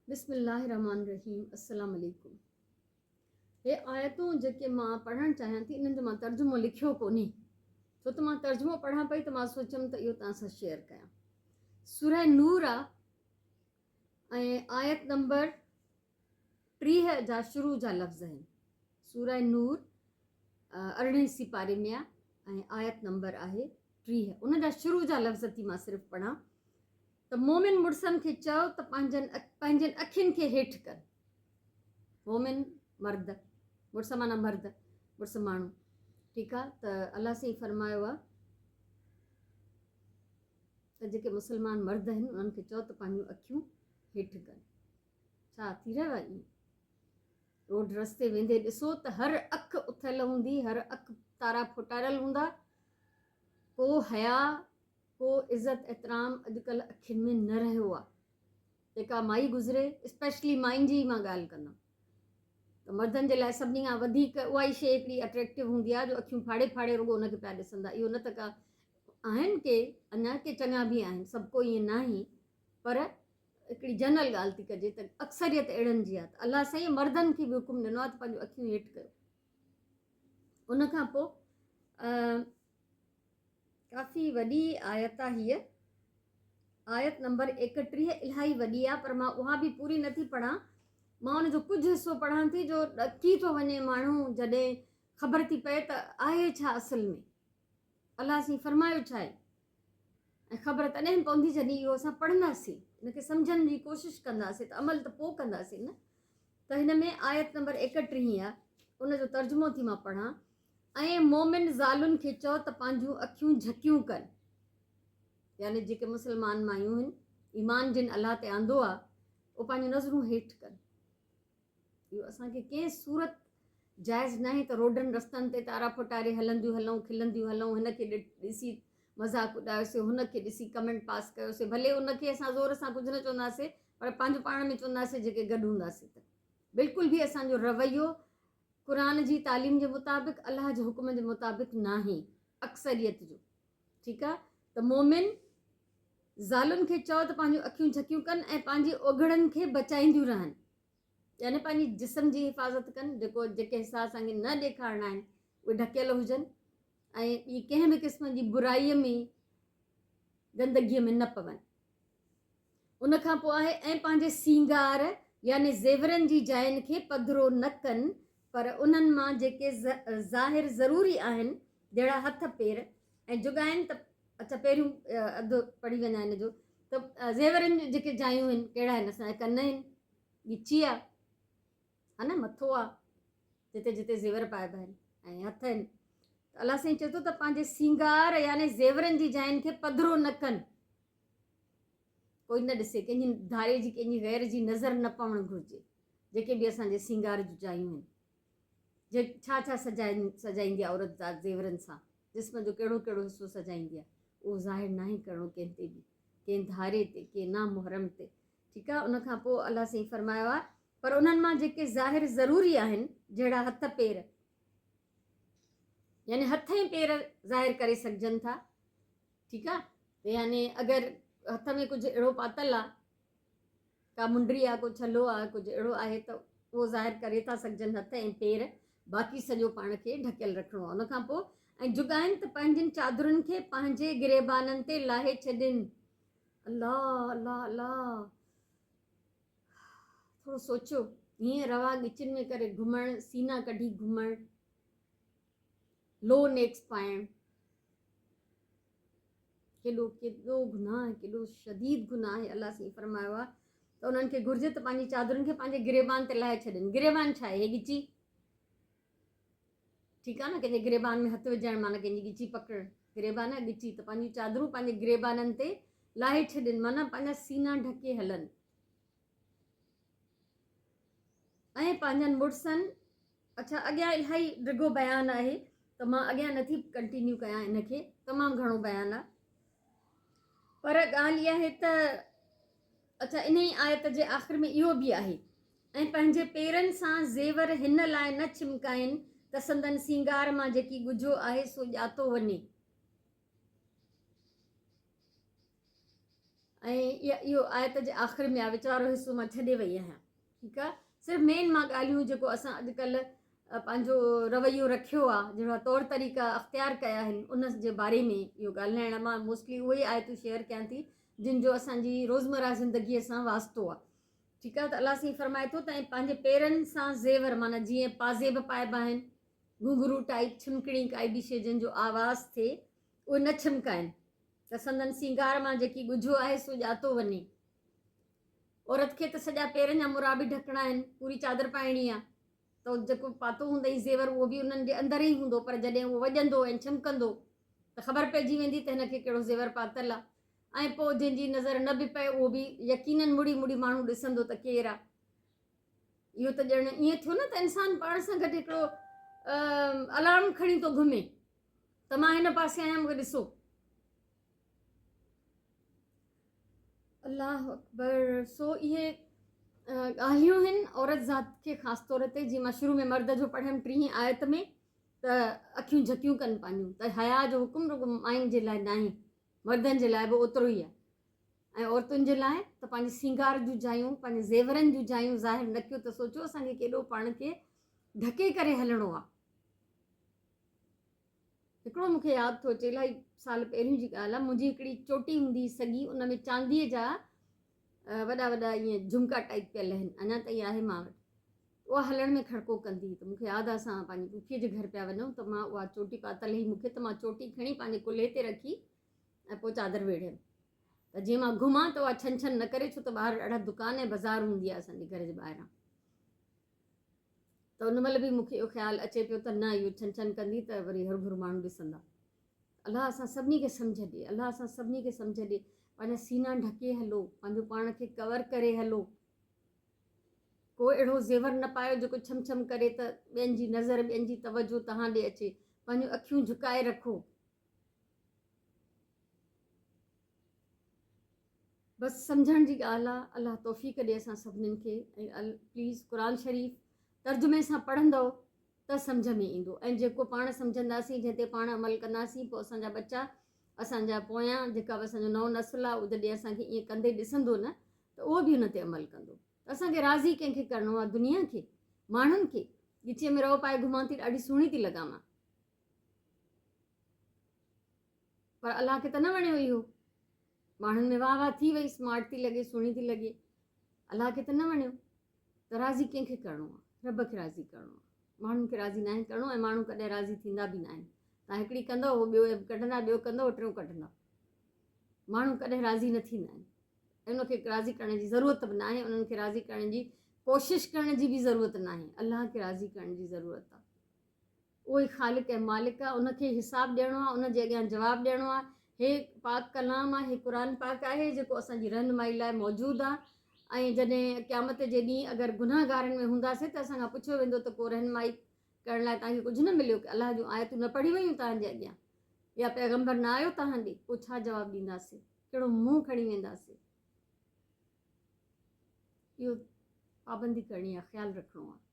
बिस्मिल्लाहिर्रहमानिर्रहीम। अस्सलाम वालेकुम। हे आयतूं जेके मां पढ़णु चाहियां थी, इन्हनि जो मां तर्जुमो लिखियो कोन्हे, छो त मां तर्जुमो पढ़ां पई त मां सोचियमि त इहो तव्हां सां शेयर कयां। सूरह नूर आहे ऐं आयत नंबर 30 जा शुरू जा लफ़्ज़ आहिनि। सूरह नूर 18 सिपारे में आहे ऐं आयत नंबर आहे 30। उन जा शुरू जा लफ़्ज़ थी मां सिर्फ़ु पढ़ां त मोमिन मुड़सनि खे चयो त पंहिंजनि अखियुनि खे हेठि कनि। मोमिन मर्द, मुड़स माना मर्द, मुड़स माण्हू, ठीकु आहे। त अलाह साईं फरमायो आहे त जेके मुस्लमान मर्द आहिनि उन्हनि खे चयो त पंहिंजूं अखियूं हेठि कनि। छा थी रहियो आहे ईअं? रोड रस्ते वेंदे ॾिसो त हर अखि उथियल हूंदी, हर अखि तारा फुटारियल हूंदा, को हया को इज़त एतिराम अॼुकल्ह अखियुनि में न रहियो आहे। जेका माई गुज़रे, स्पेशली माइन जी मां ॻाल्हि कंदमि, त मर्दनि जे लाइ सभिनी खां वधीक उहा ई शइ हिकिड़ी अट्रेक्टिव हूंदी आहे जो अखियूं फाड़े फाड़े रुॻो उनखे पिया ॾिसंदा। इहो न त का आहिनि के अञा के चङा बि आहिनि, सभु को ईअं न आहे, पर हिकिड़ी जनरल ॻाल्हि थी कजे त अक्सरियत अहिड़नि जी आहे। त अलाह साईं मर्दनि खे बि हुकुम ॾिनो आहे त पंहिंजूं अखियूं हेठि कयो। उन खां पोइ काफ़ी वॾी आयत आहे हीअ, आयत नंबर 31 इलाही वॾी आहे, पर मां उहा बि पूरी नथी पढ़ां। मां हुनजो कुझु हिसो पढ़ां थी जो ॾकी थो वञे माण्हू जॾहिं ख़बर थी पए त आहे छा असल में, अलाह साईं फरमायो छा आहे, ऐं ख़बर तॾहिं पवंदी जॾहिं इहो असां पढ़ंदासीं, इनखे सम्झण जी कोशिशि कंदासीं, त अमल त पोइ कंदासीं न। त हिन में आयत नंबर 31 आहे, उनजो तर्जुमो थी मां पढ़ां। ऐं मोमिन ज़ालुनि खे चयो त पंहिंजूं अखियूं झकियूं कनि, यानी जेके मुस्लमान मायूं आहिनि, ईमान जिन अलाह ते आंदो आहे, उहो पंहिंजूं नज़रूं हेठि कनि। इहो असांखे कंहिं सूरत जाइज़ न आहे त रोडनि रस्तनि ते तारा फुटारे हलंदियूं हलूं, खिलंदियूं हलूं, हिनखे ॾिसी मज़ाक उॾायोसीं, हुनखे ॾिसी कमेंट पास कयोसीं, भले उनखे असां ज़ोर सां कुझु न चवंदासीं, पर पंहिंजो पाण में चवंदासीं जेके गॾु हूंदासीं त। बिल्कुलु बि असांजो रवैयो क़ुरान जी तालीम जे मुताबिक़, अलाह जे हुकुम जे मुताबिक़ न आहे अक्सरियत जो, ठीकु आहे। त मोमिन ज़ालुनि खे चयो त पंहिंजूं अखियूं झकियूं कनि ऐं पंहिंजी ओघड़नि खे बचाईंदियूं रहनि, यानी पंहिंजी जिस्म जी हिफ़ाज़त कनि, जेके हिसा असांखे न ॾेखारणा आहिनि उहे ढकियल हुजनि, ऐं ॿी कंहिं बि क़िस्म जी बुराईअ में गंदगीअ में न पवनि। उन खां पोइ आहे ऐं पंहिंजे सींगार यानी ज़ेवरनि जी जाइनि खे पधिरो न कनि, पर उन्हनि मां जेके ज़ाहिर ज़रूरी आहिनि, जहिड़ा हथ पेर ऐं जुगाइनि। त अच्छा पहिरियों अधु पढ़ी वञा हिन जो, त ज़ेवरनि जी जेके जायूं आहिनि कहिड़ा आहिनि, असांजा कन आहिनि, ॻिची आहे, हा न, मथो आहे जिते जिते ज़ेवर पाइबा आहिनि, ऐं हथ आहिनि। त अलाह साईं चए थो त पंहिंजे सींगार यानी ज़ेवरनि जी जाइनि खे पधिरो न कनि, कोई न ॾिसे, कंहिंजी धारे जी कंहिंजी गैर जी नज़र न पवणु घुरिजे। जेके बि असांजे सींगार जूं जायूं आहिनि, जे छा छा सजाईंदी आहे औरत ज़ात ज़ेवरनि सां, जिस्म जो कहिड़ो कहिड़ो हिसो सजाईंदी आहे, उहो ज़ाहिर न आहे करिणो कंहिं ते बि, कंहिं धारे ते, कंहिं ना मुहरम ते, ठीकु आहे। उन खां पोइ अलाह साईं फरमायो आहे पर उन्हनि मां जेके ज़ाहिर ज़रूरी आहिनि, जहिड़ा हथ पेर, यानी हथ ऐं पेर ज़ाहिर करे सघजनि था, ठीकु आहे। त यानी अगरि हथ में कुझु अहिड़ो पातल आहे, का मुंडी आहे, को छलो आहे, कुझु अहिड़ो आहे, त उहो ज़ाहिर करे था सघजनि हथ ऐं पेर, बाक़ी सॼो पाण खे ढकियल रखिणो आहे। उन खां पोइ ऐं जुगाइनि त पंहिंजनि चादरुनि खे पंहिंजे गिरेबाननि ते लाहे छॾनि। अलाह अलाह अलाह, थोरो सोचो, हीअं रवा ॻिचिन में करे घुमणु, सीना कढी घुमणु, लो नेक्स पाइणु, केॾो केॾो गुनाह आहे, केॾो शदीद गुनाह आहे। अलाह साईं फरमायो आहे त उन्हनि खे घुरिजे त पंहिंजी चादरुनि खे पंहिंजे गिरेबान ते लाहे छॾनि। गिरेबान छा आहे? हे ॻिची, ठीकु आहे न, कंहिंजे गिरेबान में हथु विझणु माना कंहिंजी ॻिची पकड़णु, गिरेबान आहे ॻिची। त पंहिंजूं चादरूं पंहिंजे गिरेबाननि ते लाहे छॾनि, माना पंहिंजा सीना ढके हलनि। ऐं पंहिंजनि मुड़ुसनि, अच्छा अॻियां इलाही डिघो बयानु आहे, त मां अॻियां नथी कंटिन्यू कयां, इनखे तमामु घणो बयानु आहे, पर ॻाल्हि इहा आहे त अच्छा इन ई आयत जे आख़िर में इहो बि आहे, ऐं पंहिंजे पेरनि सां ज़ेवर हिन लाइ न छिमकाइनि त संदन सींगार मां जेकी ॻुझो आहे सो ॼातो वञे। इहो आयत जे आख़िर में आहे, विचारो हिसो मां छॾे वई आहियां। ठीकु आहे, सिर्फ़ु मेन मां ॻाल्हियूं जेको असां अॼुकल्ह पंहिंजो रवैयो रखियो आहे, जहिड़ा तौर तरीक़ा अख़्तियार कया आहिनि, उन जे बारे में इहो ॻाल्हाइण। मां मोस्टली उहे आयतूं शेयर कयां थी जिन जो असांजी रोज़मर्रा ज़िंदगीअ सां वास्तो आहे। ठीकु आहे, त अलाह साईं फरमाए थो त पंहिंजे पेरनि सां ज़ेवर, माना जीअं पाज़ेब पाइबा आहिनि, घुंघरू टाइप, छिमकणी काई बि शइ जंहिंजो आवाज़ थिए, उहे न छिमकाइनि, त संदन सिंगार मां जेकी ॻुझो आहे सो ॼातो वञे। औरत खे त सॼा पेरनि जा मुरा बि ढकणा आहिनि, पूरी चादर पाइणी आहे, त जेको पातो हूंदई ज़ेवर उहो बि उन्हनि जे अंदरि ई हूंदो, पर जॾहिं उहो वॼंदो ऐं छिमकंदो त ख़बर पइजी वेंदी त हिनखे कहिड़ो ज़ेवर पातल आहे। ऐं पोइ जंहिंजी नज़र न बि पए उहो बि यकीननि मुड़ी मुड़ी माण्हू ॾिसंदो त केरु आहे। इहो त ॼण ईअं थियो न त इंसानु पाण सां गॾु हिकिड़ो अलार्म खणी थो घुमे त मां हिन पासे आहियां, मूंखे ॾिसो। अलाह अकबर। सो इहे ॻाल्हियूं आहिनि औरत ज़ात खे ख़ासि तौर ते, जीअं मां शुरू में मर्द जो पढ़ियमि 30 आयत में, त अखियूं झकियूं कनि पंहिंजूं, त हया जो हुकुम रुगो मायुनि जे लाइ न आहे, मर्दनि जे लाइ बि ओतिरो ई आहे। ऐं औरतुनि जे लाइ त पंहिंजे सिंगार जूं जायूं, पंहिंजे ज़ेवरनि जूं जायूं ज़ाहिर न कयो, त सोचो असांखे केॾो पाण खे ढके करे हलणो आहे। हिकिड़ो मूंखे यादि थो अचे, इलाही साल पहिरियों जी ॻाल्हि आहे, मुंहिंजी हिकिड़ी चोटी हूंदी सॻी, उन में चांदीअ जा वॾा वॾा ईअं झुमका टाइप पियल आहिनि, अञा ताईं आहे मां वटि। उहा हलण में खड़को कंदी, त मूंखे यादि आहे असां पंहिंजी पुफीअ जे घर पिया वञूं, त मां उहा चोटी पातल हुई मूंखे, त मां चोटी खणी पंहिंजे कुल्हे ते रखी ऐं पोइ चादर वेड़ियमि, त जीअं मां घुमां त उहा छन छन न करे, छो त ॿाहिरि ॾाढा दुकान ऐं बाज़ार हूंदी आहे असांजे घर जे ॿाहिरां। त उन महिल बि मूंखे इहो ख़्यालु अचे पियो त न, इहो छन छन कंदी त वरी हर भर माण्हू ॾिसंदा। अलाह असां सभिनी खे सम्झ ॾिए, अलाह असां सभिनी खे सम्झ ॾिए। पंहिंजा सीना ढके हलो, पंहिंजो पाण खे कवर करे हलो, को अहिड़ो ज़ेवर न पायो जेको छम छम करे त ॿियनि जी नज़र, ॿियनि जी तवजो तव्हां ॾे अचे। पंहिंजूं अखियूं झुकाए रखो। बसि सम्झण जी ॻाल्हि आहे। अलाह तौफ़ीक़ ॾिए असां सभिनीनि खे। ऐं प्लीज़ क़ुर शरीफ़ तर्जुमे सां पढ़ंदव त सम्झ में ईंदो, ऐं जेको पाण सम्झंदासीं, जंहिं ते पाण अमल कंदासीं, पोइ असांजा बच्चा, असांजा पोयां जेका बि असांजो नओं नस्ल आहे, उहो जॾहिं असांखे ईअं कंदे ॾिसंदो न, त उहो बि हुन ते अमल कंदो। त असांखे राज़ी कंहिंखे करिणो आहे? दुनिया खे, माण्हुनि खे। ॻिचीअ में रओ पाए घुमां थी, ॾाढी सुहिणी थी लॻां मां, पर अलाह खे त न वणियो इहो। माण्हुनि में वाह वाह थी वई, स्मार्ट थी लॻे, सुहिणी थी लॻे, अलाह खे त न वणियो। त राज़ी कंहिंखे करिणो आहे? रब खे राज़ी करिणो आहे। माण्हुनि खे राज़ी न आहे करिणो, ऐं माण्हू कॾहिं राज़ी थींदा बि न आहिनि। तव्हां हिकिड़ी कंदव, उहो ॿियो कढंदा, ॿियो कंदव, टियों कढंदा। माण्हू कॾहिं राज़ी न थींदा आहिनि, ऐं उनखे राज़ी करण जी ज़रूरत बि न आहे। उन्हनि खे राज़ी करण जी कोशिशि करण जी बि ज़रूरत न आहे। अलाह खे राज़ी करण जी ज़रूरत आहे। उहो ई ख़ालिक ऐं मालिक आहे, उनखे हिसाबु ॾियणो आहे, उनजे अॻियां जवाबु ॾियणो आहे। हे पाक कलाम आहे, हे क़ुर पाक आहे, जेको असांजी रहनुमाई लाइ मौजूदु आहे। ऐं जॾहिं क़यामत जे ॾींहुं अगरि गुनाहगारनि में हूंदासीं त असांखां पुछियो वेंदो त को रहनुमाई करण लाइ तव्हांखे कुझु न मिलियो, की अलाह जूं आयतूं न पढ़ी वयूं तव्हांजे अॻियां, या पैगंबर न आयो तव्हां ॾे? पोइ छा जवाबु ॾींदासीं? कहिड़ो मुंहुं खणी वेंदासीं? इहो पाबंदी करणी आहे, ख़्यालु रखिणो आहे।